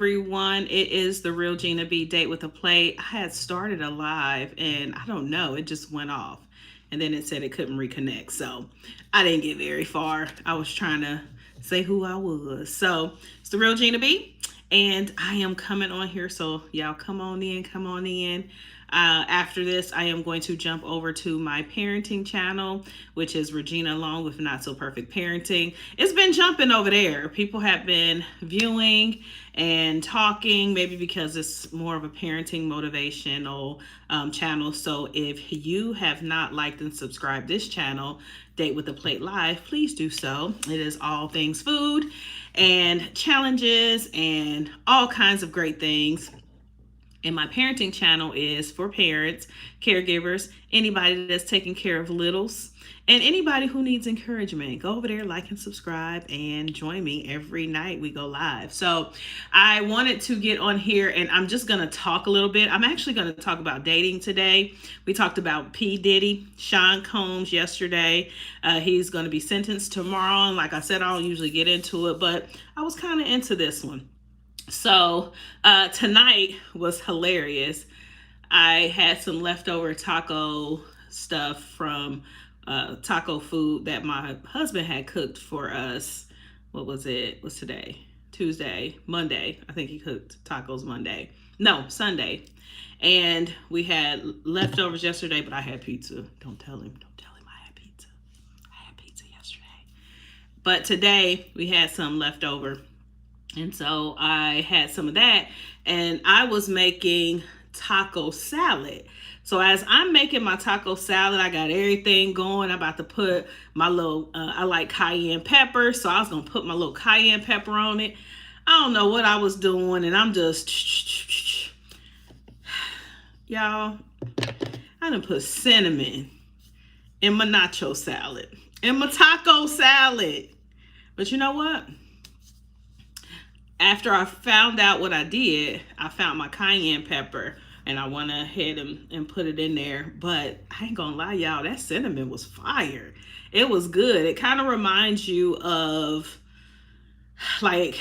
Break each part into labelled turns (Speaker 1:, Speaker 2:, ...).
Speaker 1: Everyone, it is the real Gina B Date with a Plate. I had started a live and I don't know, it just went off. And then it said it couldn't reconnect. So I didn't get very far. I was trying to say who I was. So it's the real Gina B. And I am coming on here. So y'all come on in, come on in. After this, I am going to jump over to my parenting channel, which is Regina Long with Not So Perfect Parenting. It's been jumping over there. People have been viewing and talking, maybe because it's more of a parenting motivational channel. So if you have not liked and subscribed this channel, Date with a Plate Live, please do so. It is all things food and challenges and all kinds of great things. And my parenting channel is for parents, caregivers, anybody that's taking care of littles, and anybody who needs encouragement. Go over there, like and subscribe, and join me every night we go live. So I wanted to get on here, and I'm just going to talk a little bit. I'm actually going to talk about dating today. We talked about P. Diddy, Sean Combs yesterday. He's going to be sentenced tomorrow. And like I said, I don't usually get into it, but I was kind of into this one. So tonight was hilarious. I had some leftover taco stuff from taco food that my husband had cooked for us. What was it? What's today? Tuesday, Monday. I think he cooked tacos Monday. No, Sunday. And we had leftovers yesterday, but I had pizza. Don't tell him. Don't tell him I had pizza. I had pizza yesterday. But today we had some leftover. And so I had some of that, and I was making taco salad. So as I'm making my taco salad, I got everything going. I'm about to put my little, I like cayenne pepper. So I was going to put my little cayenne pepper on it. I don't know what I was doing, and I'm just, y'all, I done put cinnamon in my nacho salad, in my taco salad. But you know what? After I found out what I did, I found my cayenne pepper and I went ahead and put it in there. But I ain't gonna lie, y'all, that cinnamon was fire. It was good. It kind of reminds you of, like,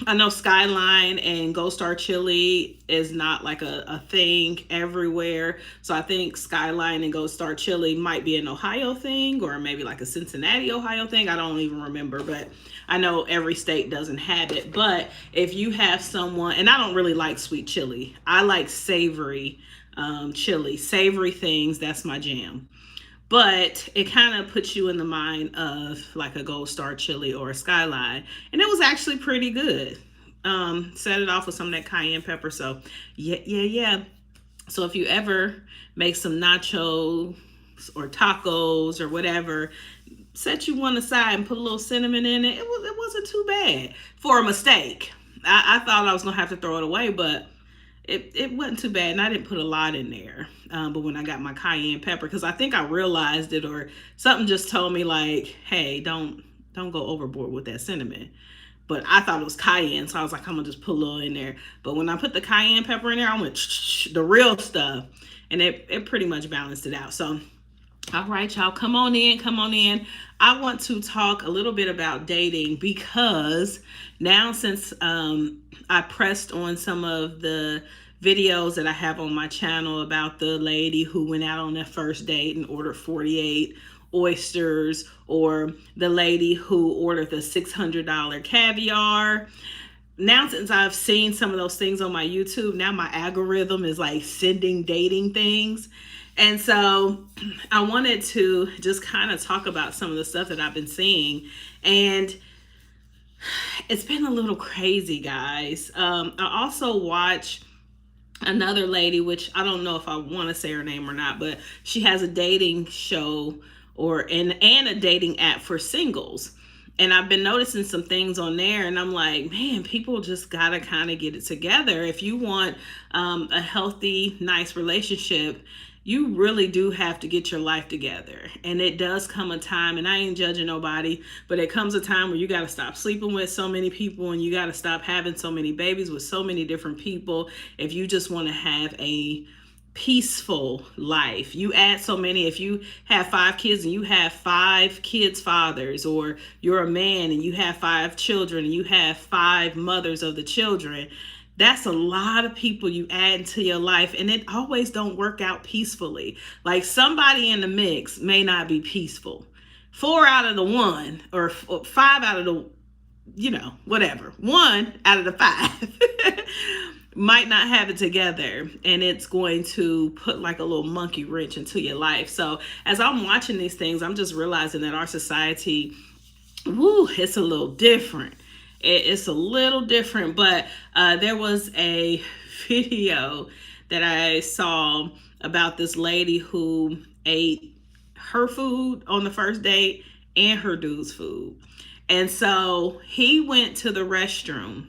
Speaker 1: I know Skyline and Gold Star Chili is not like a thing everywhere. So I think Skyline and Gold Star Chili might be an Ohio thing, or maybe like a Cincinnati, Ohio thing. I don't even remember, but I know every state doesn't have it. But if you have someone, and I don't really like sweet chili, I like savory chili, savory things. That's my jam. But it kind of puts you in the mind of like a Gold Star chili or a Skyline. And it was actually pretty good. Set it off with some of that cayenne pepper. So yeah. So if you ever make some nachos or tacos or whatever, set you one aside and put a little cinnamon in it. It wasn't too bad for a mistake. I thought I was going to have to throw it away, but it wasn't too bad, and I didn't put a lot in there. But when I got my cayenne pepper, because I think I realized it, or something just told me like, hey, don't go overboard with that cinnamon. But I thought it was cayenne, so I was like, I'm gonna just put a little in there. But when I put the cayenne pepper in there, I went the real stuff, and it pretty much balanced it out. So all right, y'all, come on in, come on in. I want to talk a little bit about dating, because now since I pressed on some of the videos that I have on my channel about the lady who went out on their first date and ordered 48 oysters, or the lady who ordered the $600 caviar. Now, since I've seen some of those things on my YouTube, now my algorithm is like sending dating things. And so I wanted to just kind of talk about some of the stuff that I've been seeing. And it's been a little crazy, guys. I also watch another lady, which I don't know if I want to say her name or not, but she has a dating show and a dating app for singles. And I've been noticing some things on there, and I'm like, man, people just gotta kind of get it together. If you want a healthy, nice relationship, you really do have to get your life together. And it does come a time, and I ain't judging nobody, but it comes a time where you got to stop sleeping with so many people, and you got to stop having so many babies with so many different people if you just want to have a peaceful life. You add so many, if you have 5 kids and you have 5 kids' fathers, or you're a man and you have 5 children and you have 5 mothers of the children, that's a lot of people you add into your life, and it always don't work out peacefully. Like, somebody in the mix may not be peaceful. 4 out of the 1, or 5 out of the, whatever, 1 out of the 5 might not have it together, and it's going to put like a little monkey wrench into your life. So as I'm watching these things, I'm just realizing that our society, it's a little different. It's a little different. But there was a video that I saw about this lady who ate her food on the first date and her dude's food. And so he went to the restroom,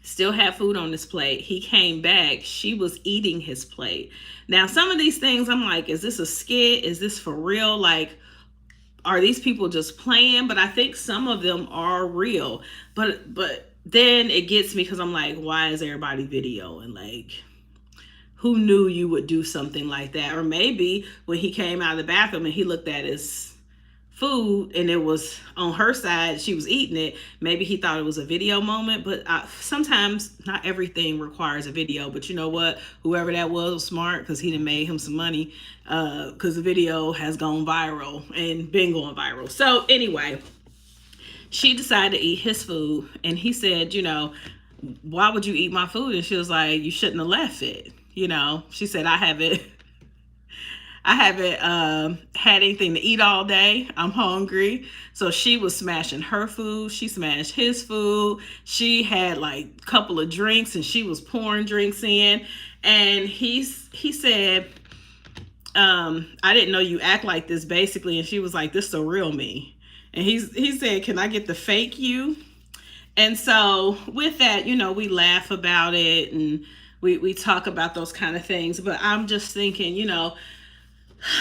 Speaker 1: still had food on his plate. He came back, she was eating his plate. Now, some of these things, I'm like, is this a skit? Is this for real? Like, are these people just playing? But I think some of them are real. But then it gets me, because I'm like, why is everybody videoing? Like, who knew you would do something like that? Or maybe when he came out of the bathroom and he looked at his food and it was on her side, she was eating it, maybe he thought it was a video moment. But sometimes not everything requires a video. But you know what, whoever that was smart, because he done made him some money, because the video has gone viral and been going viral. So anyway, she decided to eat his food, and he said, why would you eat my food? And she was like, you shouldn't have left it. She said, I haven't had anything to eat all day. I'm hungry. So she was smashing her food. She smashed his food. She had like a couple of drinks, and she was pouring drinks in. And he said, I didn't know you act like this, basically. And she was like, this is the real me. And he said, can I get the fake you? And so with that, we laugh about it, and we talk about those kind of things. But I'm just thinking,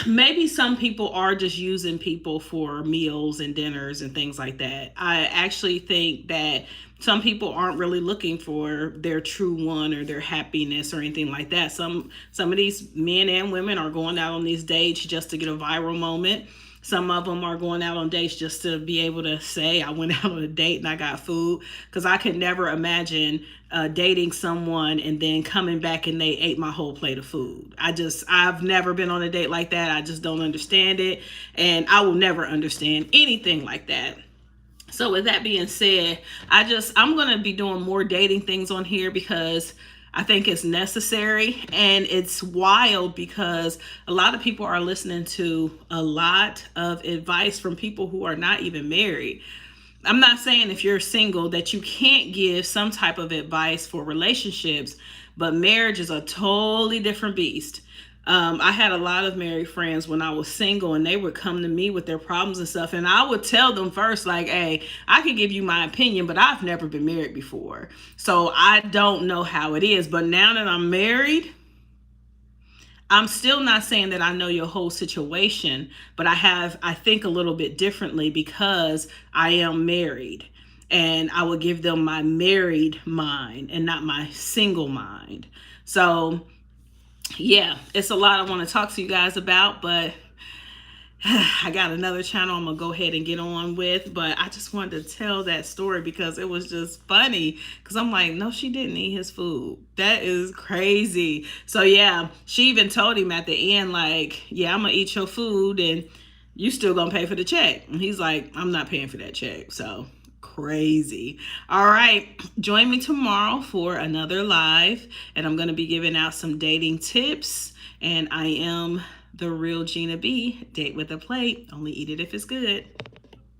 Speaker 1: maybe some people are just using people for meals and dinners and things like that. I actually think that some people aren't really looking for their true one or their happiness or anything like that. Some of these men and women are going out on these dates just to get a viral moment. Some of them are going out on dates just to be able to say, I went out on a date and I got food. Because I could never imagine dating someone and then coming back and they ate my whole plate of food. I've never been on a date like that. I just don't understand it. And I will never understand anything like that. So with that being said, I'm going to be doing more dating things on here, because I think it's necessary. And it's wild because a lot of people are listening to a lot of advice from people who are not even married. I'm not saying if you're single that you can't give some type of advice for relationships, but marriage is a totally different beast. I had a lot of married friends when I was single, and they would come to me with their problems and stuff. And I would tell them first, like, hey, I can give you my opinion, but I've never been married before. So I don't know how it is. But now that I'm married, I'm still not saying that I know your whole situation, but I think a little bit differently because I am married. And I would give them my married mind and not my single mind. So yeah, it's a lot I want to talk to you guys about, but I got another channel I'm going to go ahead and get on with. But I just wanted to tell that story because it was just funny. Because I'm like, no, she didn't eat his food. That is crazy. So yeah, she even told him at the end, like, yeah, I'm going to eat your food and you still going to pay for the check. And he's like, I'm not paying for that check. So crazy. All right, join me tomorrow for another live, and I'm going to be giving out some dating tips. And I am the real Gina B. Date with a plate. Only eat it if it's good.